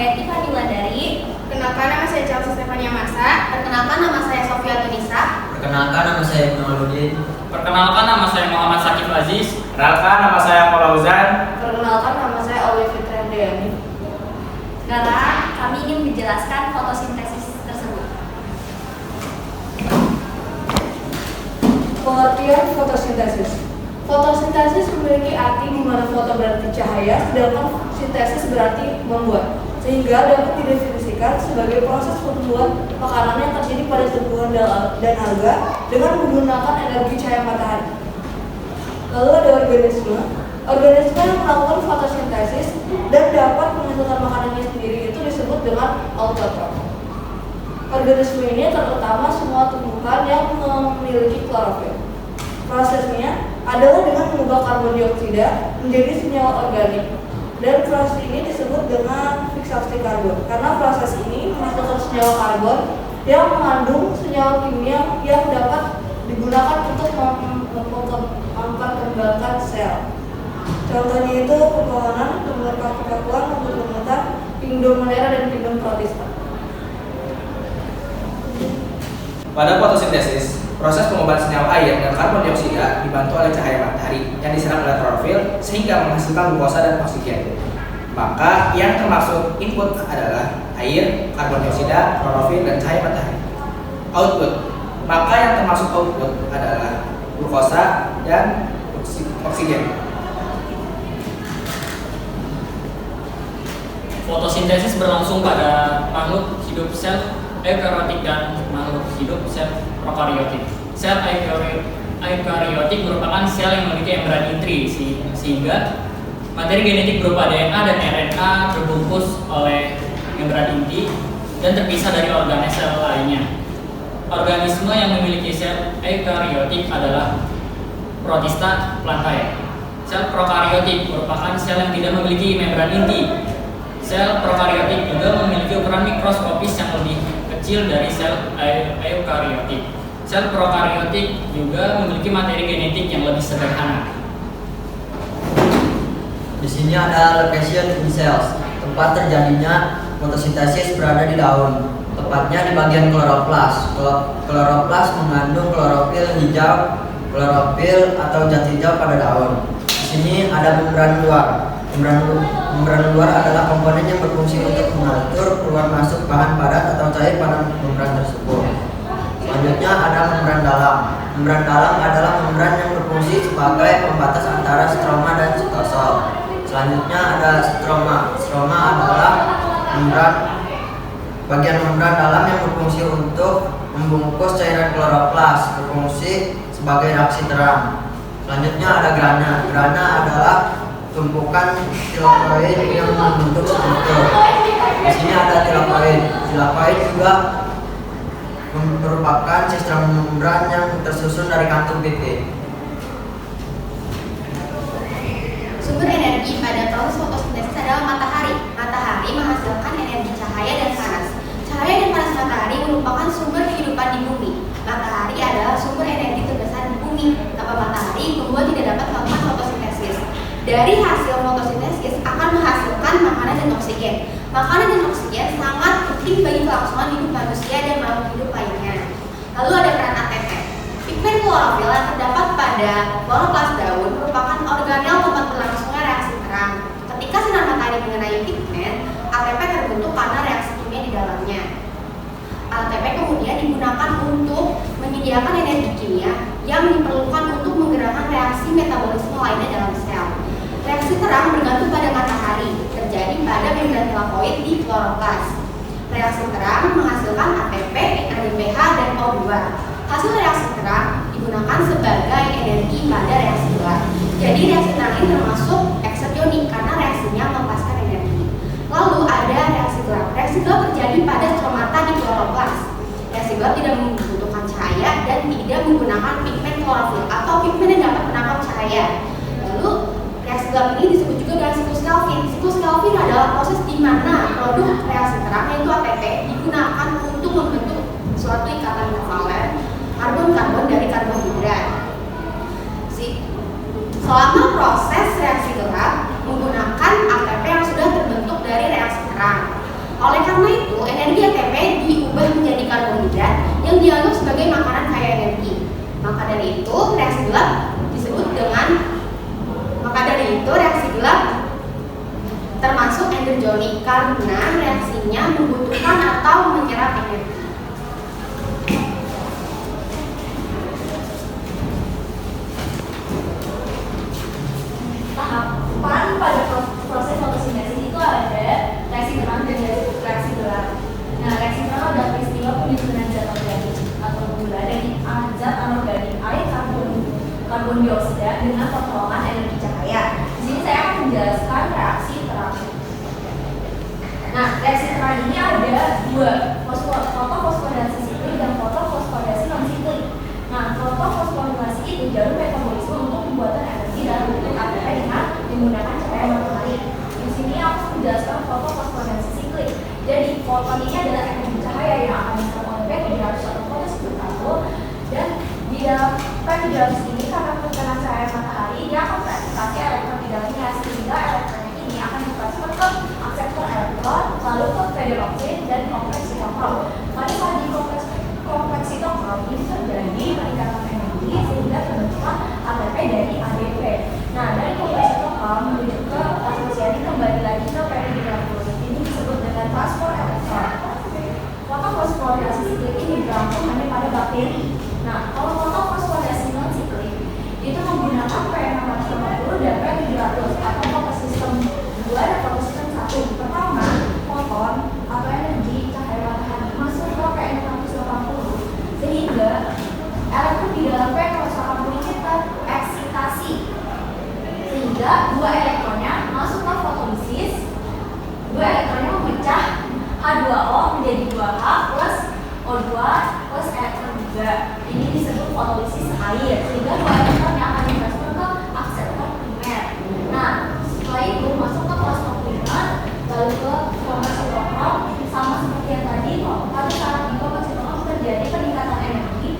saya Tiffany Wulandari. Perkenalkan, nama saya Chelsea Stefania Marsa. Perkenalkan, nama saya Sofia Tunisa. Perkenalkan, nama saya Ibnu Aludin. Perkenalkan, nama saya Muhammad Sakif Aziz. Perkenalkan, nama saya Fauzan. Perkenalkan, nama saya Aulia Fitriandayani. Sekarang kami ingin menjelaskan fotosintesis tersebut. Pengertian fotosintesis. Fotosintesis memiliki arti di mana foto berarti cahaya, sedangkan sintesis berarti membuat, sehingga dapat didefinisikan sebagai proses pertumbuhan makanan yang terjadi pada tumbuhan dan alga dengan menggunakan energi cahaya matahari. Lalu ada organisme. Organisme yang melakukan fotosintesis dan dapat menghasilkan makanannya sendiri itu disebut dengan autotrof. Organisme ini terutama semua tumbuhan yang memiliki klorofil. Prosesnya adalah dengan mengubah karbon dioksida menjadi senyawa organik, dan proses ini disebut dengan fiksasi karbon karena proses ini menghasilkan senyawa karbon yang mengandung senyawa kimia yang dapat digunakan untuk memperkembangkan sel. Contohnya itu pepohonan, tumbuhan paku-pakuan, tumbuhan pingdomolera dan pingdom protista. Pada fotosintesis, proses pengubahan senyawa air dan karbon dioksida dibantu oleh cahaya matahari yang diserap oleh klorofil sehingga menghasilkan glukosa dan oksigen. Maka yang termasuk input adalah air, karbon dioksida, klorofil, dan cahaya matahari. Output, maka yang termasuk output adalah glukosa dan oksigen. Fotosintesis berlangsung pada makhluk hidup sel eukariotik dan makhluk hidup sel prokariotik. Sel eukariotik merupakan sel yang memiliki membran intri sehingga materi genetik berupa DNA dan RNA terbungkus oleh membran inti dan terpisah dari organel sel lainnya. Organisme yang memiliki sel eukariotik adalah protista plantae. Sel prokariotik merupakan sel yang tidak memiliki membran inti. Sel prokariotik juga memiliki ukuran mikroskopis yang lebih kecil dari sel eukariotik. Sel prokariotik juga memiliki materi genetik yang lebih sederhana. Di sini ada location in cells. Tempat terjadinya fotosintesis berada di daun, tepatnya di bagian kloroplas. Kloroplas mengandung klorofil hijau, klorofil atau zat hijau pada daun. Di sini ada membran luar. Membran luar adalah komponen yang berfungsi untuk mengatur keluar masuk bahan padat atau cair pada membran tersebut. Selanjutnya ada membran dalam. Membran dalam adalah membran yang berfungsi sebagai pembatas antara stroma dan sitosol. Selanjutnya ada stroma. Stroma adalah bagian membran dalam yang berfungsi untuk membungkus cairan kloroplas, berfungsi sebagai reaksi terang. Selanjutnya ada grana. Grana adalah tumpukan tilakoid yang membentuk struktur. Di sini ada tilakoid. Tilakoid juga merupakan sistem membran yang tersusun dari kantung pipih. Sumber energi pada proses fotosintesis adalah matahari. Matahari menghasilkan energi cahaya dan panas. Cahaya dan panas matahari merupakan sumber kehidupan di bumi. Matahari adalah sumber energi terbesar di bumi. Tanpa matahari, tumbuhan tidak dapat melakukan fotosintesis. Dari hasil fotosintesis akan menghasilkan makanan dan oksigen. Makanan dan oksigen sangat penting bagi kelangsungan hidup manusia dan makhluk hidup lainnya. Lalu ada peran ATP. Pigmen klorofil yang terdapat pada kloroplas daun merupakan organel tempat berlangsungnya reaksi terang. Ketika sinar matahari mengenai pigmen, ATP terbentuk karena reaksi kimia di dalamnya. ATP kemudian digunakan untuk menyediakan energi kimia yang diperlukan untuk menggerakkan reaksi metabolisme lainnya dalam sel. Reaksi terang bergantung pada matahari, terjadi pada membran tilakoid di kloroplas. Reaksi terang menghasilkan ATP, NADPH, dan O2. Hasil reaksi terang digunakan sebagai energi pada reaksi gelap. Jadi reaksi terang ini termasuk ekserionik karena reaksinya melepaskan energi. Lalu ada reaksi gelap. Reaksi gelap terjadi pada stromata di kloroplas. Reaksi gelap tidak membutuhkan cahaya dan tidak menggunakan pigmen klorofil atau pigmen yang dapat menangkap cahaya. Lalu reaksi gelap ini disebut juga dengan siklus Calvin. Siklus Calvin adalah proses di mana produk reaksi terang yaitu ATP digunakan untuk membentuk suatu ikatan kovalen karbon-karbon dari karbohidrat. Selama proses reaksi gelap menggunakan ATP yang sudah terbentuk dari reaksi terang. Oleh karena itu, energi ATP diubah menjadi karbohidrat yang dianggap sebagai makanan kaya energi. Maka dari itu, reaksi gelap termasuk endogenik karena reaksinya membutuhkan atau menyerap energi. Tahapan pada proses fotosintesis itu ada reaksi terang dan reaksi gelap. Nah, reaksi terang adalah peristiwa penyusunan zat organik atau gula dari zat anorganik air karbon dioksida dengan pertolongan energi cahaya. Di sini saya akan menjelaskan reaksi terang. Nah, reaksi terang ini ada dua, fotofosforilasi siklik dan fotofosforilasi non siklik. Nah, fotofosforilasi itu jalur metabolisme untuk pembuatan energi dalam bentuk ATP dengan menggunakan cahaya matahari. Di sini aku menjelaskan fotofosforilasi siklik. Jadi, foton ini adalah energi cahaya yang akan diserap oleh P700 atau fotosintesis dan di dalam P700 ini karena terkena cahaya matahari dia akan bereksitasi elektron di dalamnya sehingga elektronnya ini akan ditransfer ke akseptor elektron lalu ke peroxid dan kompleks sitokrom. Pada saat di kompleks sitokrom ini terjadi peningkatan energi sehingga terbentuklah ATP dari ADP. Nah, dari kompleks sitokrom menuju ke asosiasi kembali lagi ke P700. Ini disebut dengan transport elektron. Fotofosforilasi siklik ini berlangsung hanya pada bakteri. Nah, kalau fotofosforilasi non siklik itu menggunakan P650 dan P700 atau fotosistem 2 dan fotosistem 1. Pertama, foton atau energi cahaya matahari masuk ke P680 sehingga elektron di dalam P680 ini tereksitasi sehingga dua elektronnya masuk ke fotolisis. Dua elektronnya memecah H2O menjadi 2H plus O2 plus elektron juga. Ini disebut fotolisis air sehingga dua elektronnya akan ditransfer ke akseptor primer. Nah, setelah itu masuk ke plasma lalu ke kompleks sitokrom sama seperti yang tadi. Pada saat di kompleks sitokrom terjadi peningkatan energi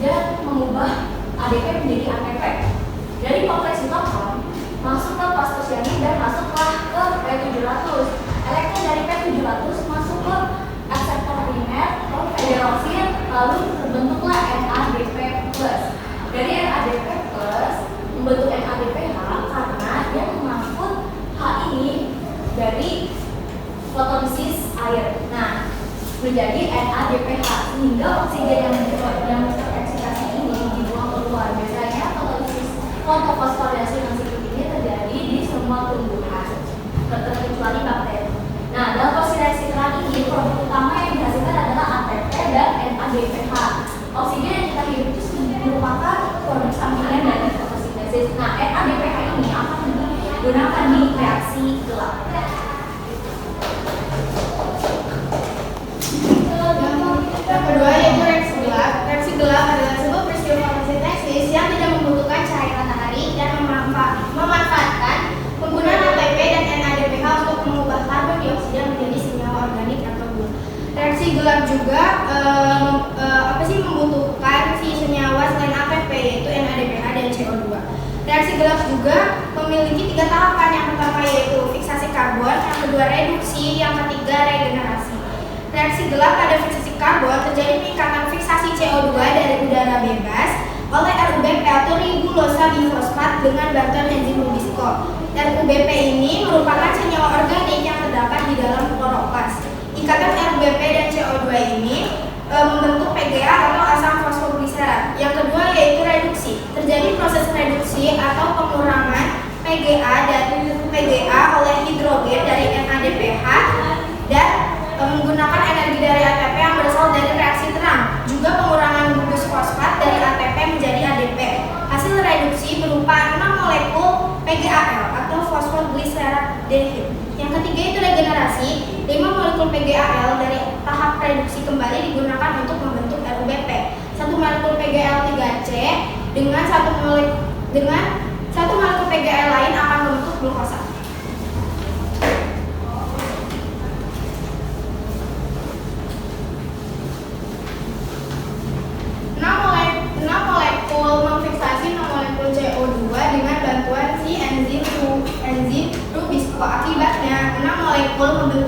dan mengubah ADP menjadi ATP. Dari kompleks sitokrom masuk ke pastosianin dan masuklah ke P700. Elektron dari P700 masuk ke akseptor primer ke peroxid lalu terbentuklah NADP+. Dari NADP+ membentuk NADPH karena dia mengangkut H ini dari fotolisis air. Nah, menjadi NADPH sehingga oksigen yang tereksitasi ini dibuang keluar. Biasanya fotofosforilasi non siklik ini terjadi di semua tumbuhan terkecuali bakteri. Nah, dalam proses reaksi terang ini produk utama yang dihasilkan adalah ATP dan NADPH. Oksigen yang kita hirup itu merupakan produk sampingan dari fotosintesis. Nah, NADPH ini akan digunakan di reaksi gelap. Yang kedua yaitu reaksi gelap. Reaksi gelap adalah sebuah peristiwa fotosintesis yang tidak membutuhkan cahaya matahari dan memanfaatkan penggunaan ATP dan NADPH untuk mengubah karbon dioksida menjadi senyawa organik atau gula. Reaksi gelap juga membutuhkan si senyawa selain ATP yaitu NADPH dan CO2. Reaksi gelap juga memiliki 3 tahapan. Yang pertama yaitu fiksasi karbon, yang kedua reduksi, yang ketiga regenerasi. Reaksi gelap pada fiksasi karbon terjadi peningkatan fiksasi CO2 dari udara bebas oleh RUBP atau ribulosa bifosfat dengan bantuan enzim Rubisco. RUBP ini merupakan senyawa organik yang terdapat di dalam kloroplas. Ikatan RUBP dan CO2 ini membentuk PGA atau asam fosfogliserat. Yang kedua yaitu reduksi. Terjadi proses reduksi atau pengurangan PGA dan PGA oleh hidrogen dari NADPH dan menggunakan energi dari ATP yang berasal dari reaksi terang. Juga pengurangan gugus fosfat dari ATP menjadi ADP. Hasil reduksi berupa 6 molekul PGAL atau fosfogliserat dehid. Yang ketiga itu regenerasi. 5 molekul PGAL dari tahap reduksi kembali digunakan untuk membentuk RUBP. 1 molekul PGL3C dengan satu molekul PGL lain akan membentuk glukosa. Memfiksasi 6 molekul CO2 dengan bantuan si enzim Rubisco. Akibatnya 6 molekul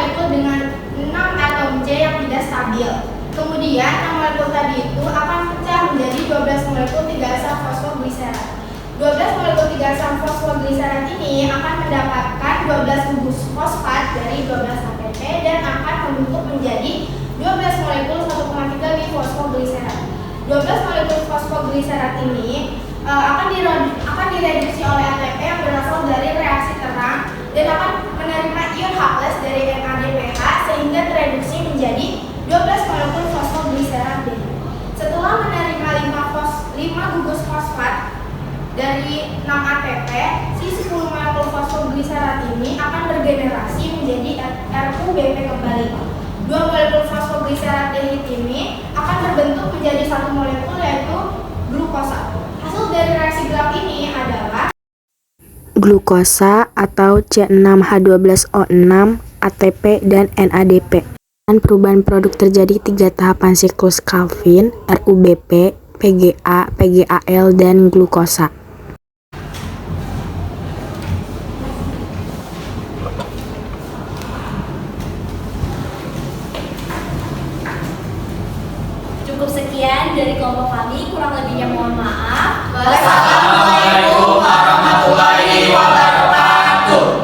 molekul dengan 6 atom C yang tidak stabil. Kemudian 6 molekul tadi itu akan pecah menjadi 12 molekul 3 asam fosfogliserat. 12 molekul 3 asam fosfogliserat ini akan mendapatkan 12 gugus fosfat dari 12 ATP dan akan membentuk menjadi 12 molekul 1,3 bifosfogliserat. 12 molekul fosfogliserat ini akan direduksi oleh ATP yang berasal dari reaksi terang dan akan menerima ion H+ dari NADPH sehingga tereduksi menjadi 12 molekul fosfogliserat D. Setelah menerima 5 gugus fosfat dari 6 ATP, si 10 molekul fosfogliserat ini akan bergenerasi menjadi RUBP kembali. 2 molekul fosfogliserat D ini akan terbentuk menjadi satu molekul yaitu glukosa. Hasil dari reaksi gelap ini adalah glukosa atau C6H12O6, ATP, dan NADP. Dan perubahan produk terjadi 3 tahapan siklus Calvin, RUBP, PGA, PGAL, dan glukosa. Cukup sekian dari kelompok kami, kurang lebihnya mohon maaf. Wassalamualaikum warahmatullahi wabarakatuh.